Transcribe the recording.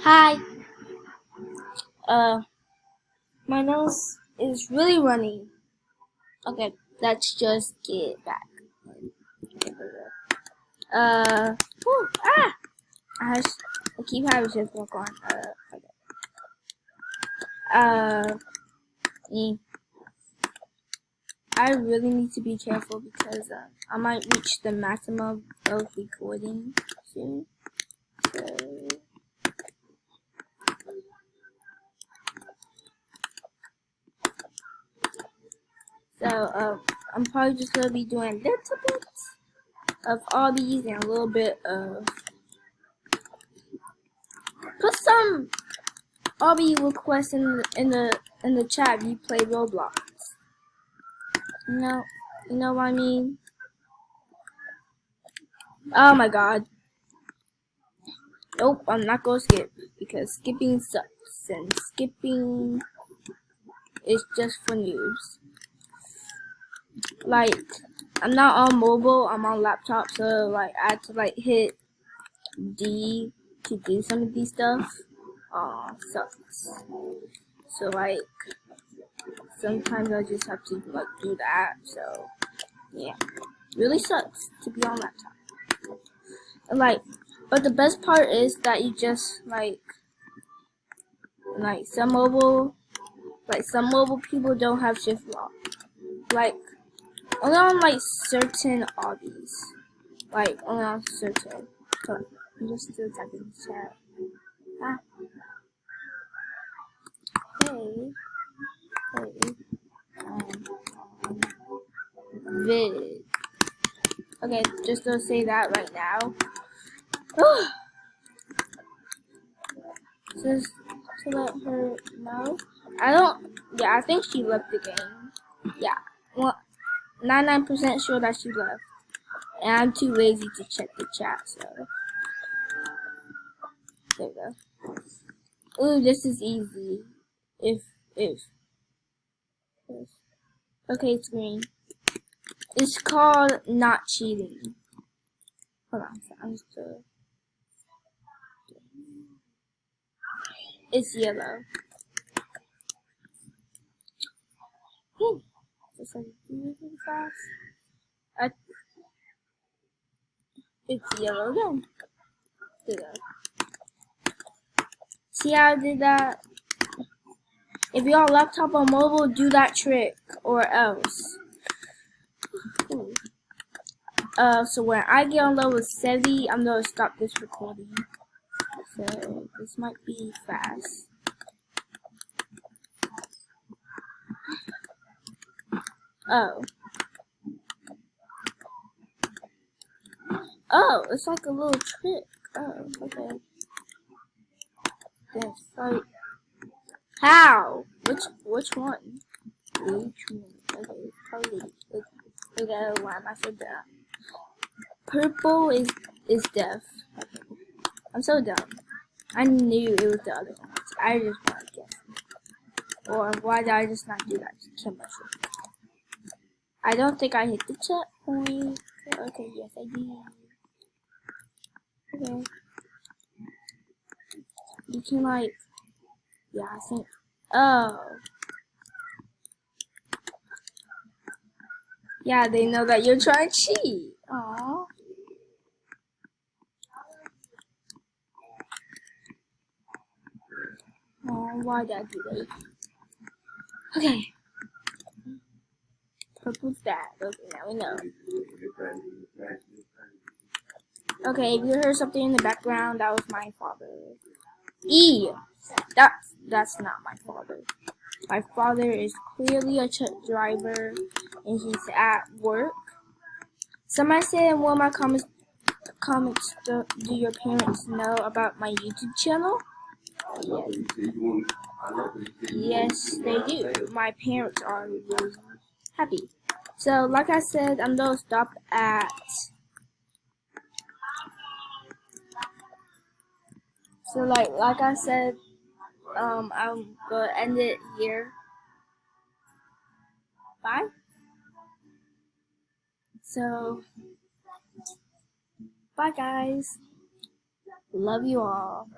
Hi. Uh, my nose is really runny. Okay, let's just get back. Whew, I, s- I keep having shift work on. Okay. Uh, mm, I really need to be careful because I might reach the maximum of recording soon. So, I'm probably just gonna be doing a little bit of all these and a little bit of put some Obby requests in the chat if you play Roblox. You know, you know what I mean? Oh my god. Nope, I'm not gonna skip because skipping sucks and skipping is just for noobs. Like, I'm not on mobile, I'm on laptop, so like I had to like hit D to do some of these stuff. Aw, sucks. So like sometimes I just have to like do that, so yeah. Really sucks to be on laptop. Like, but the best part is that you just like some mobile people don't have shift lock. Like only on like certain obbies. Like only on certain. So I'm just still typing in the chat. Ah, hey, hey, um, vid. Okay, just to say that right now. Just to let her know. I don't. Yeah, I think she left the game. Yeah. Well, 99% sure that she left. And I'm too lazy to check the chat, so. There we go. Ooh, this is easy. If. if. Okay, it's green. It's called not cheating. Hold on, I'm still. It's yellow. Just like really fast. It's yellow again. There we go. See how I did that? If you're on laptop or mobile, do that trick or else. Ooh. So when I get on level 70, I'm gonna stop this recording. So this might be fast. Oh. Oh, it's like a little trick. Oh, okay. That's right. How? Which one? Which one? Okay, probably. Okay, why am I so dumb? Purple is deaf. Okay. I'm so dumb. I knew it was the other one. I just want to guess. Or why did I just not do that? Chemistry. I don't think I hit the checkpoint. Okay, yes I did. Okay. You can like, yeah, I think. Oh. Yeah, they know that you're trying to cheat. Aww. Oh, why did I do that? Okay. Purple's bad. Okay, now we know. Okay, if you heard something in the background, that was my father. E! That's not my father. My father is clearly a truck driver, and he's at work. Somebody said in one of my comments, do your parents know about my YouTube channel? Yes, they do. My parents are really happy. So, like I said, I'm gonna stop at. So, like I said, I'm gonna end it here. Bye. So, bye guys. Love you all.